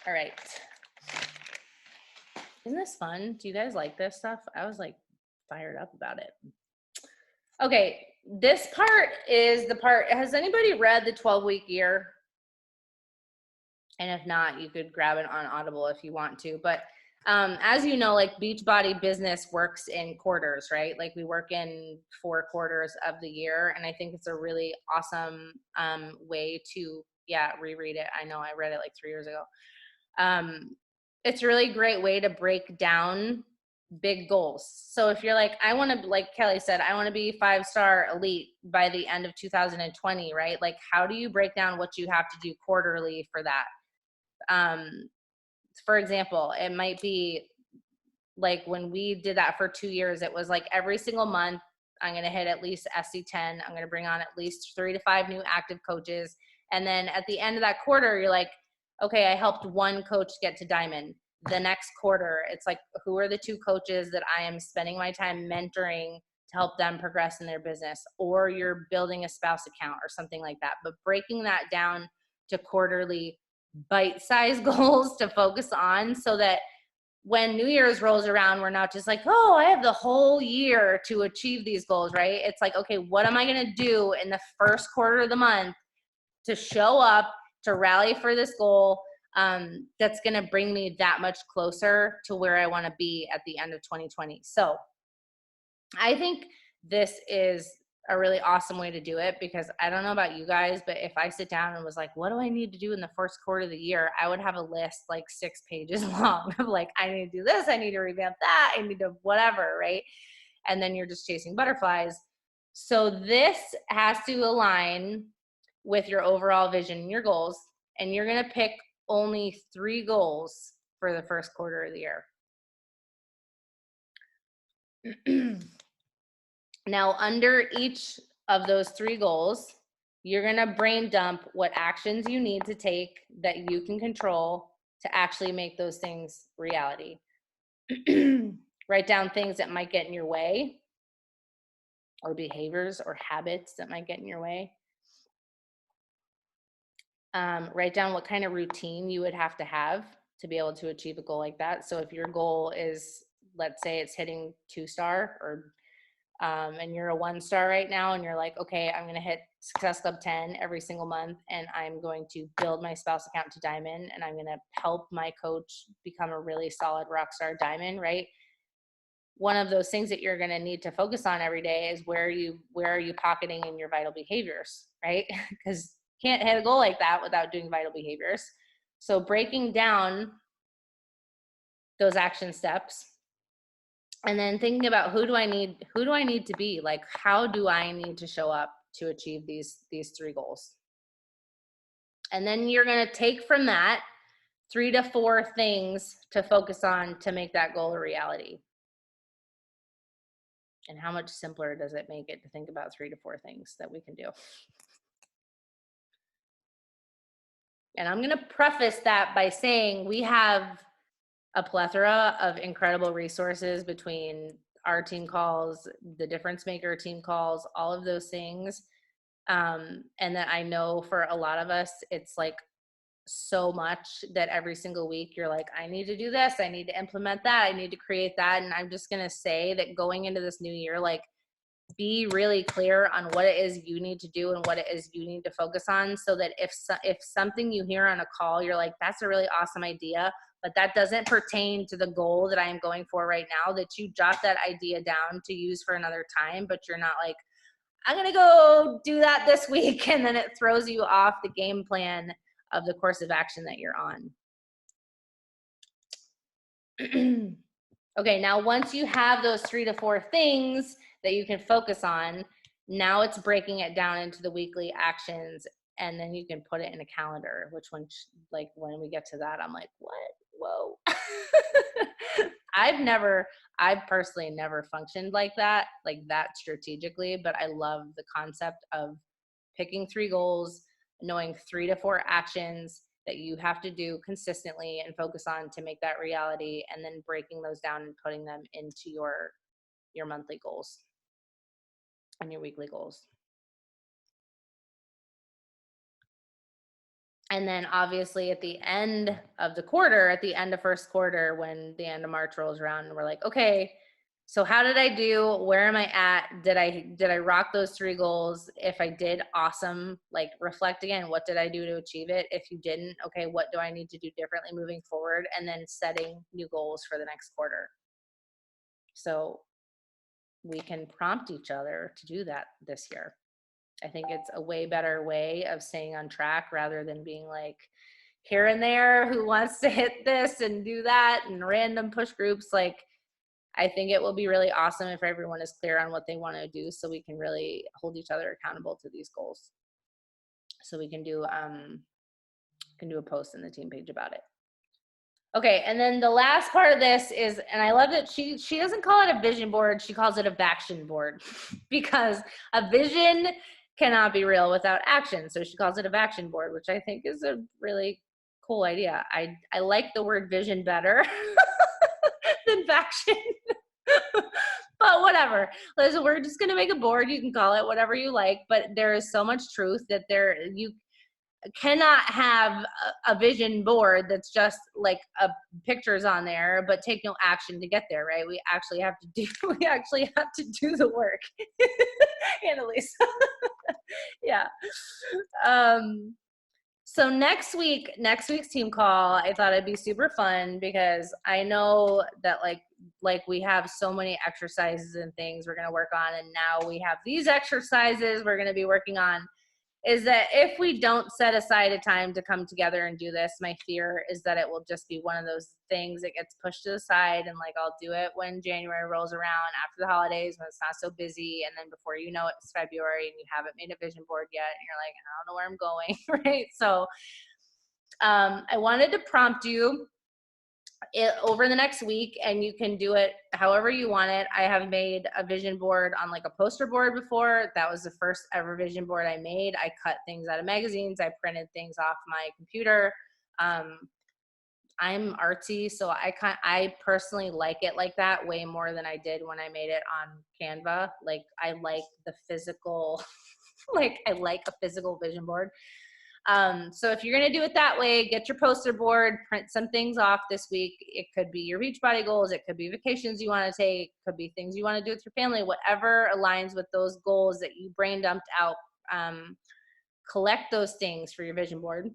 All right. Isn't this fun? Do you guys like this stuff? I was like fired up about it. Okay, this part is the part, has anybody read The 12-Week Year? And if not, you could grab it on Audible if you want to. But as you know, like Beachbody business works in quarters, right? Like we work in 4 quarters of the year. And I think it's a really awesome way to, reread it. I know I read it like 3 years ago. It's a really great way to break down big goals. So if you're like, I want to, like Kelly said, I want to be 5-star elite by the end of 2020, right? Like, how do you break down what you have to do quarterly for that? For example, it might be like when we did that for 2 years, it was like every single month, I'm going to hit at least SC10. I'm going to bring on at least 3 to 5 new active coaches. And then at the end of that quarter, you're like, okay, I helped 1 coach get to diamond. The next quarter, it's like, who are the 2 coaches that I am spending my time mentoring to help them progress in their business? Or you're building a spouse account or something like that. But breaking that down to quarterly bite-sized goals to focus on, so that when New Year's rolls around, we're not just like, oh, I have the whole year to achieve these goals, right? It's like, okay, what am I going to do in the first quarter of the month to show up, to rally for this goal, that's going to bring me that much closer to where I want to be at the end of 2020. So I think this is a really awesome way to do it, because I don't know about you guys, but if I sit down and was like, what do I need to do in the first quarter of the year? I would have a list like 6 pages long of like, I need to do this, I need to revamp that, I need to whatever, right? And then you're just chasing butterflies. So this has to align with your overall vision and your goals. And you're going to pick only 3 goals for the first quarter of the year. Now, under each of those 3 goals, you're going to brain dump what actions you need to take that you can control to actually make those things reality. Write down things that might get in your way, or behaviors or habits that might get in your way. Write down what kind of routine you would have to be able to achieve a goal like that. So if your goal is, let's say it's hitting 2-star, or and you're a 1-star right now, and you're like, okay, I'm going to hit Success Club 10 every single month, and I'm going to build my spouse account to diamond, and I'm going to help my coach become a really solid rock star diamond, right? One of those things that you're going to need to focus on every day is where are you pocketing in your vital behaviors, right? Because you can't hit a goal like that without doing vital behaviors. So breaking down those action steps, and then thinking about who do I need to be? Like, how do I need to show up to achieve these 3 goals? And then you're going to take from that 3 to 4 things to focus on to make that goal a reality. And how much simpler does it make it to think about 3 to 4 things that we can do? And I'm going to preface that by saying we have a plethora of incredible resources between our team calls, the Difference Maker team calls, all of those things. And that I know for a lot of us, it's like so much that every single week you're like, I need to do this, I need to implement that, I need to create that. And I'm just going to say that going into this new year, like, be really clear on what it is you need to do and what it is you need to focus on, so that if something you hear on a call, you're like, that's a really awesome idea, but that doesn't pertain to the goal that I am going for right now, that you jot that idea down to use for another time, but you're not like, I'm going to go do that this week. And then it throws you off the game plan of the course of action that you're on. Okay, now once you have those 3 to 4 things that you can focus on, now it's breaking it down into the weekly actions, and then you can put it in a calendar, which when we get to that, I'm like, what? Whoa. I've personally never functioned like that strategically, but I love the concept of picking 3 goals, knowing 3 to 4 actions that you have to do consistently and focus on to make that reality, and then breaking those down and putting them into your monthly goals and your weekly goals. And then obviously at the end of the quarter, at the end of first quarter, when the end of March rolls around, and we're like, okay, so how did I do? Where am I at? Did I rock those 3 goals? If I did, awesome. Like, reflect again, what did I do to achieve it? If you didn't, okay, what do I need to do differently moving forward? And then setting new goals for the next quarter. So we can prompt each other to do that this year. I think it's a way better way of staying on track, rather than being like here and there, who wants to hit this and do that, and random push groups. Like, I think it will be really awesome if everyone is clear on what they want to do, so we can really hold each other accountable to these goals. So we can do a post in the team page about it. Okay, and then the last part of this is, and I love that she doesn't call it a vision board, she calls it a Vaction board, because a vision cannot be real without action. So she calls it a Vaction board, which I think is a really cool idea. I like the word vision better than Vaction. But whatever. Listen, we're just going to make a board. You can call it whatever you like, but there is so much truth that you cannot have a vision board that's just like pictures on there, but take no action to get there, right? We actually have to do the work. Annalise. Yeah. So next week's team call, I thought it'd be super fun, because I know that like like we have so many exercises and things we're going to work on, and now we have these exercises we're going to be working on, is that if we don't set aside a time to come together and do this, my fear is that it will just be one of those things that gets pushed to the side, and like I'll do it when January rolls around after the holidays when it's not so busy, and then before you know it, it's February and you haven't made a vision board yet and you're like, I don't know where I'm going. Right? So I wanted to prompt you over the next week, and you can do it however you want it. I have made a vision board on like a poster board before. That was the first ever vision board I made. I cut things out of magazines. I printed things off my computer. I'm artsy, so I personally like it like that way more than I did when I made it on Canva. Like I like the physical, like I like a physical vision board. So if you're going to do it that way, get your poster board, print some things off this week. It could be your Beachbody goals. It could be vacations you want to take, could be things you want to do with your family, whatever aligns with those goals that you brain dumped out. Collect those things for your vision board.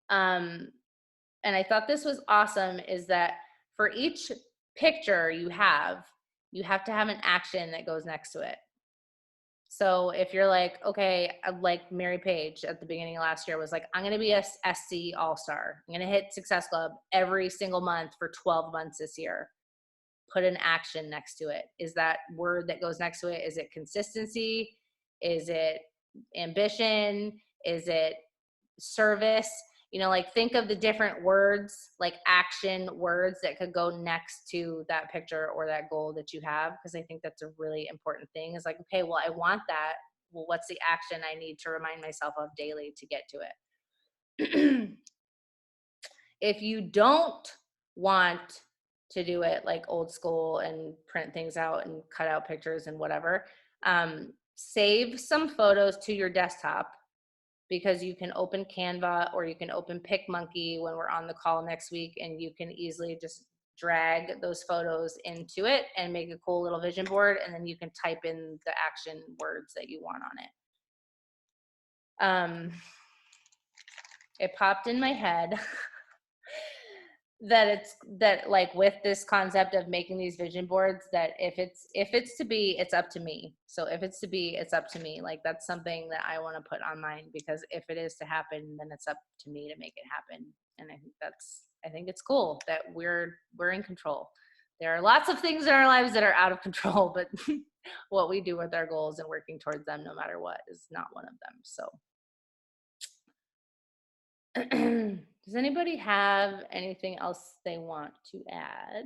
And I thought this was awesome is that for each picture you have to have an action that goes next to it. So if you're like, okay, like Mary Page at the beginning of last year was like, I'm going to be a SC All-Star. I'm going to hit Success Club every single month for 12 months this year. Put an action next to it. Is that word that goes next to it? Is it consistency? Is it ambition? Is it service? You know, like think of the different words, like action words that could go next to that picture or that goal that you have. Because I think that's a really important thing is like, okay, well, I want that. Well, what's the action I need to remind myself of daily to get to it? If you don't want to do it like old school and print things out and cut out pictures and whatever, save some photos to your desktop, because you can open Canva or you can open PicMonkey when we're on the call next week, and you can easily just drag those photos into it and make a cool little vision board, and then you can type in the action words that you want on it. It popped in my head that like with this concept of making these vision boards, that if it's to be, it's up to me. So if it's to be, it's up to me. Like that's something that I want to put on mine, because if it is to happen, then it's up to me to make it happen. And I think it's cool that we're in control. There are lots of things in our lives that are out of control, but what we do with our goals and working towards them, no matter what, is not one of them. So does anybody have anything else they want to add,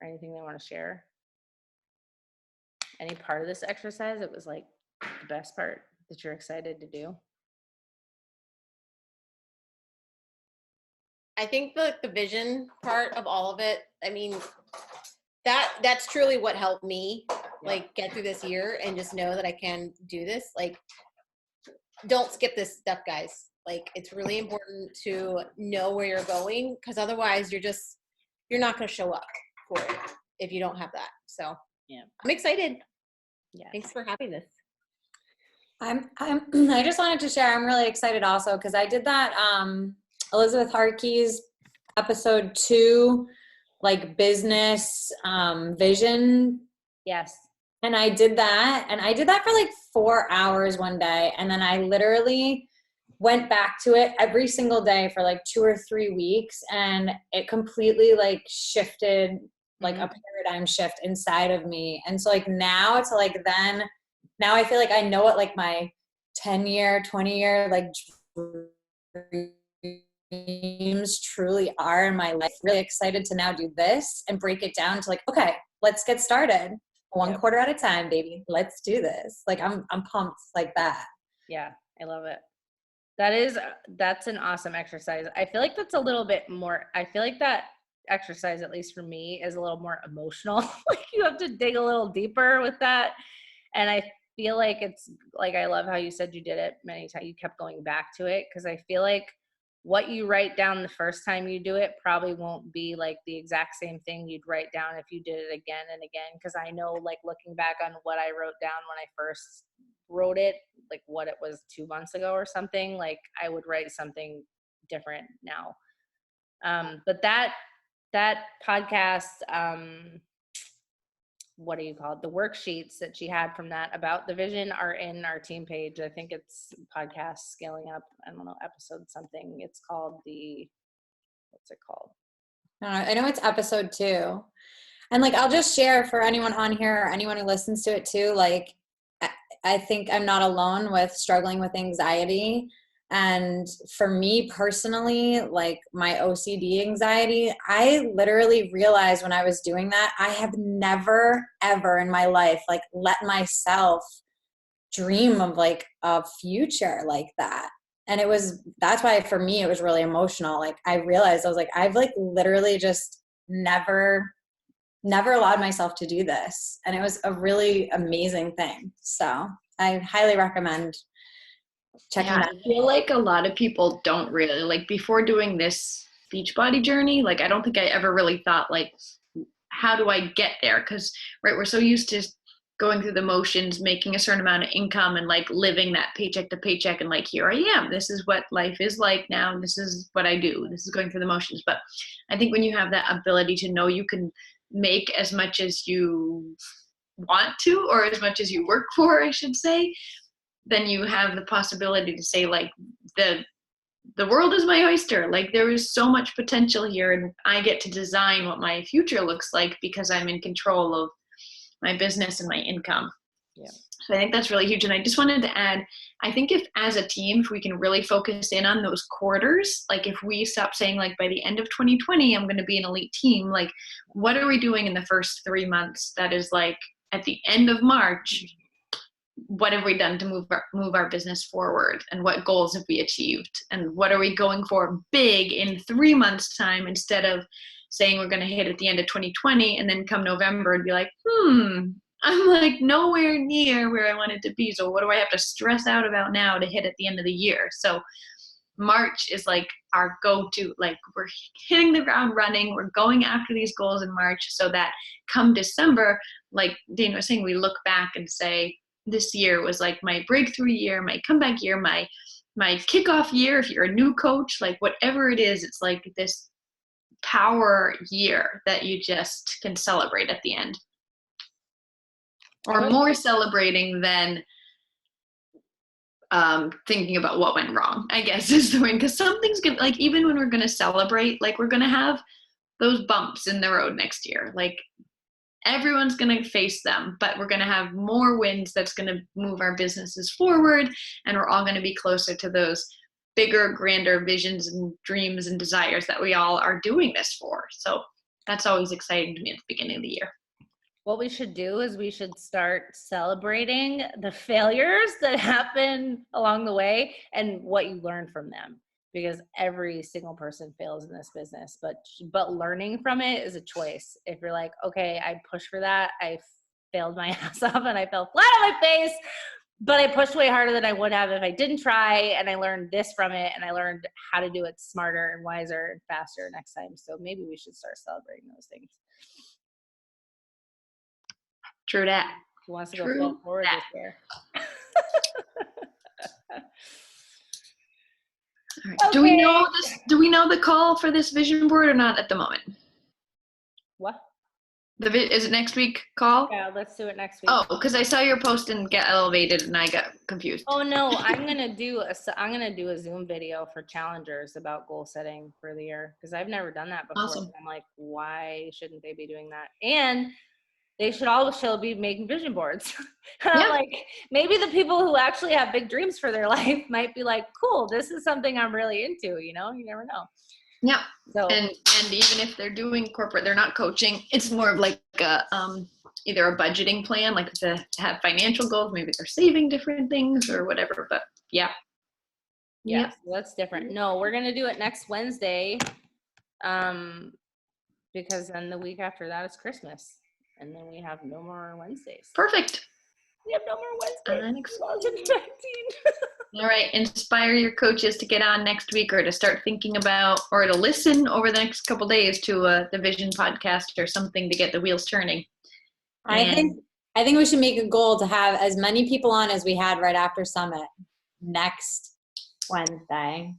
or anything they want to share? Any part of this exercise that was like the best part that you're excited to do? I think the vision part of all of it, I mean, that's truly what helped me like get through this year and just know that I can do this. Like, don't skip this step, guys. Like, it's really important to know where you're going, because otherwise you're not going to show up for it if you don't have that. So yeah, I'm excited. Yeah. Thanks for having this. I just wanted to share, I'm really excited also because I did that Elizabeth Harkey's episode 2, like business vision. Yes. And I did that for like 4 hours one day. And then I literally went back to it every single day for like 2 or 3 weeks. And it completely like shifted, like a paradigm shift inside of me. And so like now it's like now I feel like I know what like my 10-year, 20-year like dreams truly are in my life. Really excited to now do this and break it down to like, okay, let's get started. One quarter at a time, baby. Let's do this. Like I'm pumped like that. Yeah, I love it. That's an awesome exercise. I feel like that's a little bit more, I feel like that exercise, at least for me, is a little more emotional. Like you have to dig a little deeper with that. And I feel like it's like, I love how you said you did it many times. You kept going back to it, because I feel like what you write down the first time you do it probably won't be like the exact same thing you'd write down if you did it again and again. Because I know, like looking back on what I wrote down when I first wrote it, like what it was 2 months ago or something, like I would write something different now. But that that podcast, what do you call it? The worksheets that she had from that about the vision are in our team page. I think it's podcast scaling up. I don't know, episode something. It's called what's it called? I know it's episode 2. And like, I'll just share for anyone on here, or anyone who listens to it too, like, I think I'm not alone with struggling with anxiety. And for me personally, like my OCD anxiety, I literally realized when I was doing that, I have never, ever in my life, like let myself dream of like a future like that. And that's why for me, it was really emotional. Like I realized I was like, I've like literally just never allowed myself to do this. And it was a really amazing thing. So I highly recommend checking that. I feel like a lot of people don't really, like before doing this Beachbody journey, like I don't think I ever really thought like, how do I get there? Because right, we're so used to going through the motions, making a certain amount of income and like living that paycheck to paycheck and like, here I am, this is what life is like now, this is what I do, this is going through the motions. But I think when you have that ability to know you can make as much as you want to, or as much as you work for, I should say, then you have the possibility to say like the world is my oyster. Like there is so much potential here and I get to design what my future looks like because I'm in control of my business and my income. Yeah. So I think that's really huge. And I just wanted to add, I think if as a team, if we can really focus in on those quarters, like if we stop saying like by the end of 2020, I'm going to be an elite team, like what are we doing in the first 3 months? That is like at the end of March, what have we done to move our business forward, and what goals have we achieved, and what are we going for big in 3 months time, instead of saying we're going to hit at the end of 2020 and then come November and be like, I'm like nowhere near where I wanted to be. So what do I have to stress out about now to hit at the end of the year? So March is like our go-to, like we're hitting the ground running. We're going after these goals in March so that come December, like Dana was saying, we look back and say, this year was like my breakthrough year, my comeback year, my kickoff year. If you're a new coach, like whatever it is, it's like this power year that you just can celebrate at the end. Or more celebrating than thinking about what went wrong, I guess is the way. Because something's good, like even when we're going to celebrate, like we're going to have those bumps in the road next year. Like everyone's going to face them, but we're going to have more wins that's going to move our businesses forward. And we're all going to be closer to those bigger, grander visions and dreams and desires that we all are doing this for. So that's always exciting to me at the beginning of the year. What we should do is we should start celebrating the failures that happen along the way and what you learn from them, because every single person fails in this business, but learning from it is a choice. If you're like, okay, I pushed for that, I failed my ass off and I fell flat on my face, but I pushed way harder than I would have if I didn't try, and I learned this from it, and I learned how to do it smarter and wiser and faster next time. So maybe we should start celebrating those things. True that. Who wants to go forward this year? All right. Okay. Do we know the call for this vision board or not at the moment? What? Is it next week call? Yeah, let's do it next week. Oh, because I saw your post and get elevated and I got confused. Oh no, I'm gonna do a Zoom video for challengers about goal setting for the year, because I've never done that before. Awesome. I'm like, why shouldn't they be doing that? And they should also be making vision boards. Yeah. Like maybe the people who actually have big dreams for their life might be like, cool, this is something I'm really into, you know, you never know. Yeah. So and even if they're doing corporate, they're not coaching, it's more of like a either a budgeting plan, like to have financial goals, maybe they're saving different things or whatever, but yeah. Yeah, so that's different. No, we're gonna do it next Wednesday. Because then the week after that is Christmas. And then we have no more Wednesdays. Perfect. We have no more Wednesdays. 2019. All right. Inspire your coaches to get on next week, or to start thinking about, or to listen over the next couple days to the Vision podcast or something to get the wheels turning. I think we should make a goal to have as many people on as we had right after Summit next Wednesday.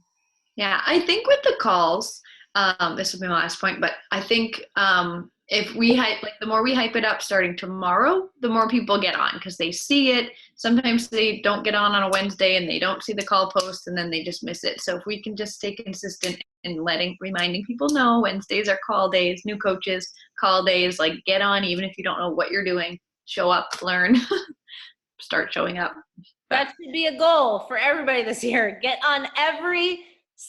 Yeah, I think with the calls, this will be my last point, but I think if we hype, like the more we hype it up starting tomorrow, the more people get on because they see it. Sometimes they don't get on a Wednesday and they don't see the call post and then they just miss it. So if we can just stay consistent in reminding people know Wednesdays are call days, new coaches, call days, like get on even if you don't know what you're doing, show up, learn, start showing up. That should be a goal for everybody this year. Get on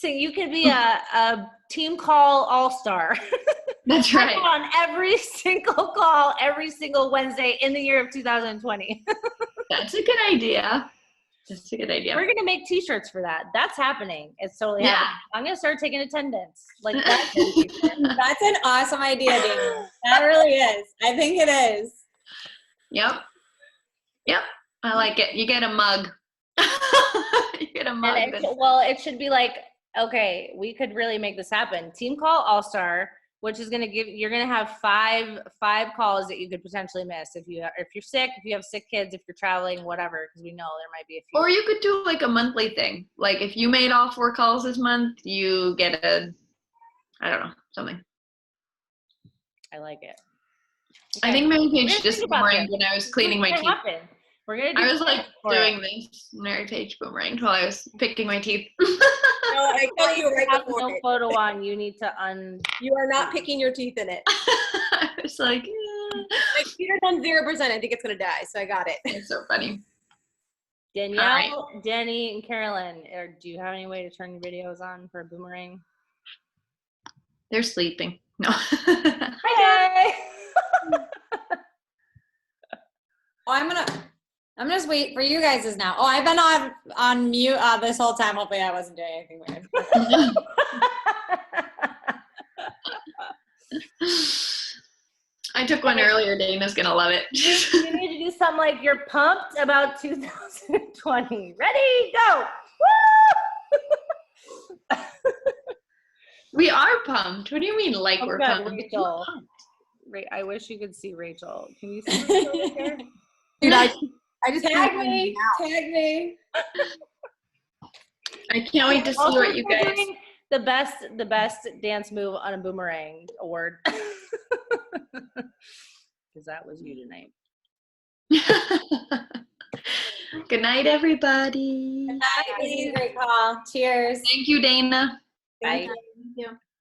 you could be a team call all-star. That's right. On every single call, every single Wednesday in the year of 2020. That's a good idea. That's a good idea. We're gonna make T-shirts for that. That's happening. It's totally happening. I'm gonna start taking attendance. Like that's That's an awesome idea, Dana. That really is. I think it is. Yep. I like it. You get a mug. You get a mug. It should be like, okay, we could really make this happen. Team call all-star, which is you're gonna have five calls that you could potentially miss if you're sick, if you have sick kids, if you're traveling, whatever, because we know there might be a few. Or you could do like a monthly thing. Like if you made all 4 calls this month, you get something. I like it. Okay. I think Mary Paige just boomeranged when I was cleaning my teeth. We're gonna I was like doing this Mary Paige boomerang while I was picking my teeth. No, I tell you right have before no photo on. You need to You are not picking your teeth in it. I was like, My computer's on 0%. I think it's gonna die, so I got it. It's so funny. Danielle, right. Danny, and Carolyn, do you have any way to turn your videos on for a boomerang? They're sleeping. No. Hi. I'm gonna just wait for you guys now. Oh, I've been on mute this whole time. Hopefully I wasn't doing anything weird. I took one earlier. Dana's gonna love it. You need to do something like you're pumped about 2020. Ready, go! Woo! We are pumped. What do you mean, like we're pumped? Rachel. I wish you could see Rachel. Can you see Rachel here? Dude, I just tag me. I can't wait to see what you guys. The best dance move on a boomerang award. Because that was you tonight. Good night, everybody. Good night. Great call. Cheers. Thank you, Dana. Bye. Thank you.